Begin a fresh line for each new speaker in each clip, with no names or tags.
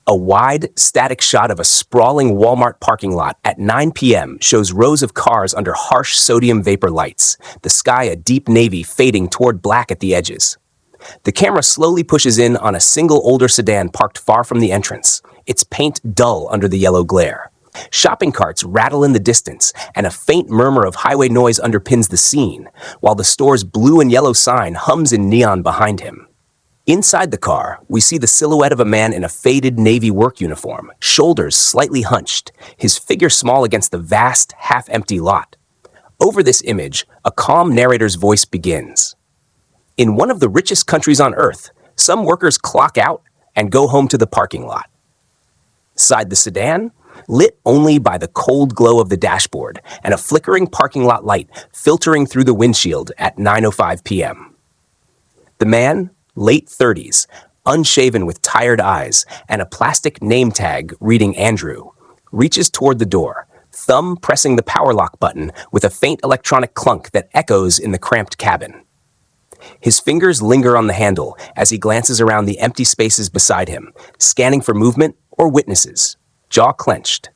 A wide, static shot of a sprawling Walmart parking lot at 9 p.m. shows rows of cars under harsh sodium vapor lights, the sky a deep navy fading toward black at the edges. The camera slowly pushes in on a single older sedan parked far from the entrance, its paint dull under the yellow glare. Shopping carts rattle in the distance, and a faint murmur of highway noise underpins the scene, while the store's blue and yellow sign hums in neon behind him. Inside the car, we see the silhouette of a man in a faded Navy work uniform, shoulders slightly hunched, his figure small against the vast, half-empty lot. Over this image, a calm narrator's voice begins. In one of the richest countries on Earth, some workers clock out and go home to the parking lot. Side the sedan, lit only by the cold glow of the dashboard and a flickering parking lot light filtering through the windshield at 9:05 p.m. The man, late 30s, unshaven with tired eyes and a plastic name tag reading Andrew, reaches toward the door, thumb pressing the power lock button with a faint electronic clunk that echoes in the cramped cabin. His fingers linger on the handle as he glances around the empty spaces beside him, scanning for movement or witnesses, jaw clenched.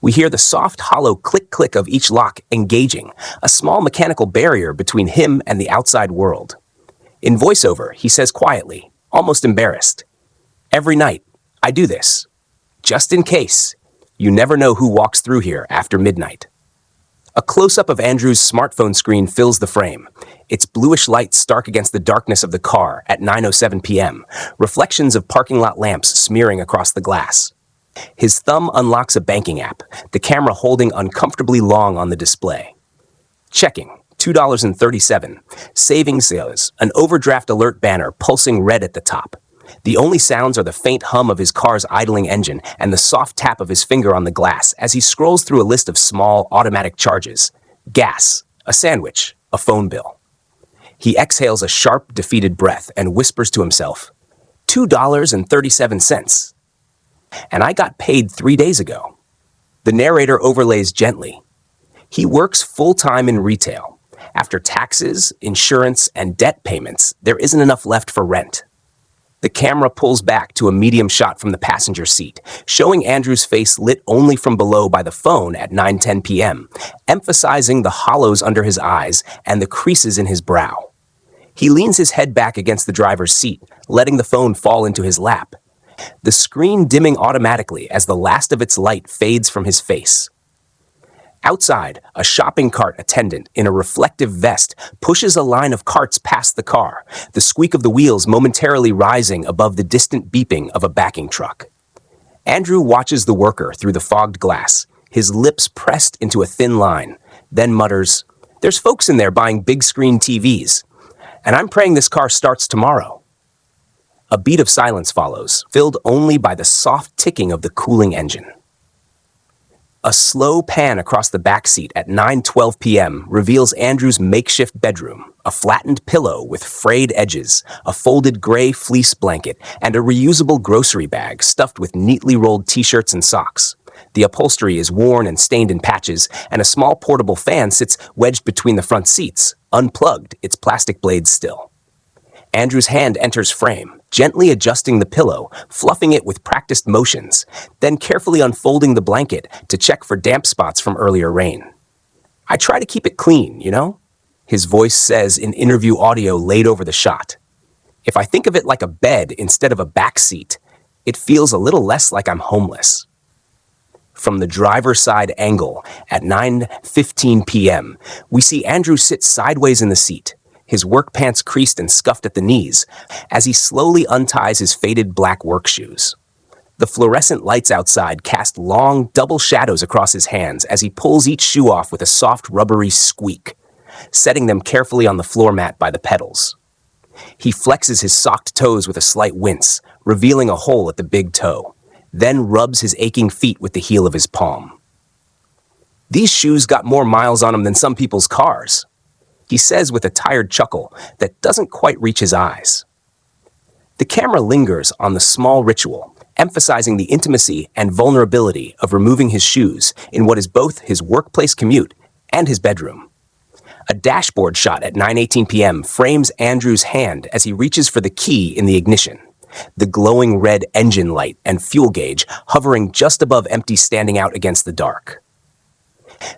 We hear the soft, hollow click-click of each lock engaging, a small mechanical barrier between him and the outside world. In voiceover, he says quietly, almost embarrassed, "Every night, I do this. Just in case. You never know who walks through here after midnight." A close-up of Andrew's smartphone screen fills the frame, its bluish light stark against the darkness of the car at 9:07 p.m., reflections of parking lot lamps smearing across the glass. His thumb unlocks a banking app, the camera holding uncomfortably long on the display. Checking. $2.37. Savings sales, an overdraft alert banner pulsing red at the top. The only sounds are the faint hum of his car's idling engine and the soft tap of his finger on the glass as he scrolls through a list of small, automatic charges. Gas, a sandwich, a phone bill. He exhales a sharp, defeated breath and whispers to himself, $2.37. And I got paid 3 days ago. The narrator overlays gently. He works full-time in retail. After taxes, insurance, and debt payments, there isn't enough left for rent. The camera pulls back to a medium shot from the passenger seat, showing Andrew's face lit only from below by the phone at 9:10 p.m., emphasizing the hollows under his eyes and the creases in his brow. He leans his head back against the driver's seat, letting the phone fall into his lap, the screen dimming automatically as the last of its light fades from his face. Outside, a shopping cart attendant in a reflective vest pushes a line of carts past the car, the squeak of the wheels momentarily rising above the distant beeping of a backing truck. Andrew watches the worker through the fogged glass, his lips pressed into a thin line, then mutters, "There's folks in there buying big-screen TVs, and I'm praying this car starts tomorrow." A beat of silence follows, filled only by the soft ticking of the cooling engine. A slow pan across the back seat at 9:12 p.m. reveals Andrew's makeshift bedroom, a flattened pillow with frayed edges, a folded gray fleece blanket, and a reusable grocery bag stuffed with neatly rolled t-shirts and socks. The upholstery is worn and stained in patches, and a small portable fan sits wedged between the front seats, unplugged, its plastic blades still. Andrew's hand enters frame, gently adjusting the pillow, fluffing it with practiced motions, then carefully unfolding the blanket to check for damp spots from earlier rain. "I try to keep it clean, you know?" his voice says in interview audio laid over the shot. "If I think of it like a bed instead of a back seat, it feels a little less like I'm homeless." From the driver's side angle at 9:15 p.m., we see Andrew sit sideways in the seat, his work pants creased and scuffed at the knees, as he slowly unties his faded black work shoes. The fluorescent lights outside cast long, double shadows across his hands as he pulls each shoe off with a soft, rubbery squeak, setting them carefully on the floor mat by the pedals. He flexes his socked toes with a slight wince, revealing a hole at the big toe, then rubs his aching feet with the heel of his palm. "These shoes got more miles on them than some people's cars," he says with a tired chuckle that doesn't quite reach his eyes. The camera lingers on the small ritual, emphasizing the intimacy and vulnerability of removing his shoes in what is both his workplace commute and his bedroom. A dashboard shot at 9:18 p.m. frames Andrew's hand as he reaches for the key in the ignition. the glowing red engine light and fuel gauge hovering just above empty standing out against the dark.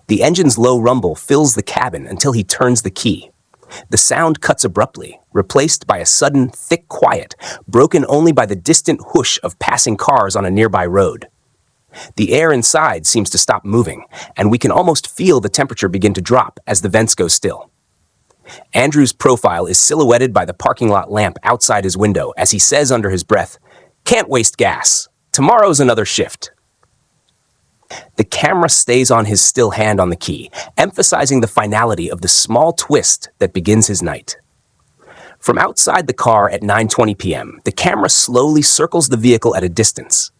The engine's low rumble fills the cabin until he turns the key. The sound cuts abruptly, replaced by a sudden, thick quiet, broken only by the distant whoosh of passing cars on a nearby road. The air inside seems to stop moving, and we can almost feel the temperature begin to drop as the vents go still. Andrew's profile is silhouetted by the parking lot lamp outside his window as he says under his breath, "Can't waste gas. Tomorrow's another shift." The camera stays on his still hand on the key, emphasizing the finality of the small twist that begins his night. From outside the car at 9:20 p.m., the camera slowly circles the vehicle at a distance.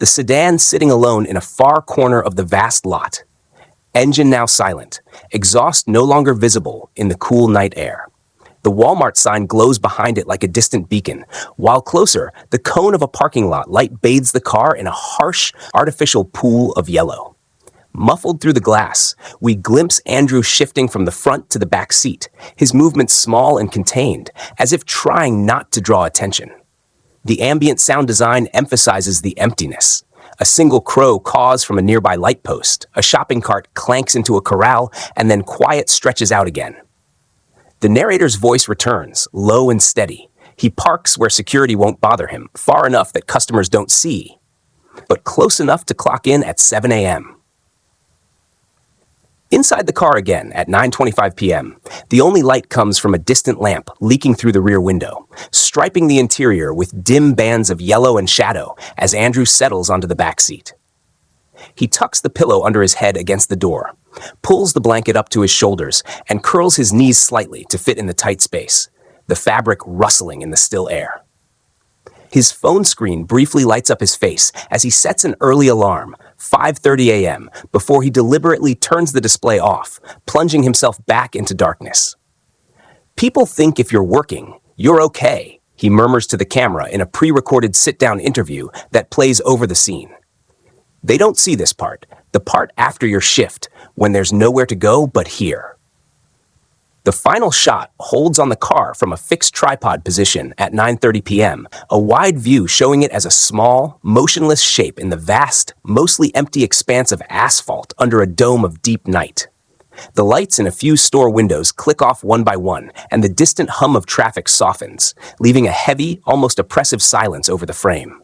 The sedan sitting alone in a far corner of the vast lot. Engine now silent, exhaust no longer visible in the cool night air. The Walmart sign glows behind it like a distant beacon, while closer, the cone of a parking lot light bathes the car in a harsh, artificial pool of yellow. Muffled through the glass, we glimpse Andrew shifting from the front to the back seat, his movements small and contained, as if trying not to draw attention. The ambient sound design emphasizes the emptiness. A single crow caws from a nearby light post, a shopping cart clanks into a corral, and then quiet stretches out again. The narrator's voice returns, low and steady. He parks where security won't bother him, far enough that customers don't see, but close enough to clock in at 7 a.m. Inside the car again at 9:25 p.m., the only light comes from a distant lamp leaking through the rear window, striping the interior with dim bands of yellow and shadow as Andrew settles onto the back seat. He tucks the pillow under his head against the door, pulls the blanket up to his shoulders, and curls his knees slightly to fit in the tight space, the fabric rustling in the still air. His phone screen briefly lights up his face as he sets an early alarm, 5:30 a.m., before he deliberately turns the display off, plunging himself back into darkness. "People think if you're working, you're okay," he murmurs to the camera in a pre-recorded sit-down interview that plays over the scene. They don't see this part, the part after your shift, when there's nowhere to go but here. The final shot holds on the car from a fixed tripod position at 9:30 p.m., a wide view showing it as a small, motionless shape in the vast, mostly empty expanse of asphalt under a dome of deep night. The lights in a few store windows click off one by one, and the distant hum of traffic softens, leaving a heavy, almost oppressive silence over the frame.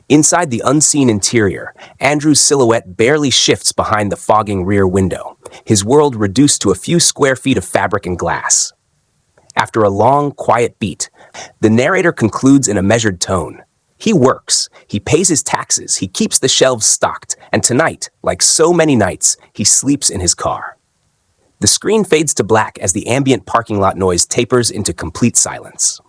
Inside the unseen interior, Andrew's silhouette barely shifts behind the fogging rear window, his world reduced to a few square feet of fabric and glass. After a long, quiet beat, the narrator concludes in a measured tone. He works, he pays his taxes, he keeps the shelves stocked, and tonight, like so many nights, he sleeps in his car. The screen fades to black as the ambient parking lot noise tapers into complete silence.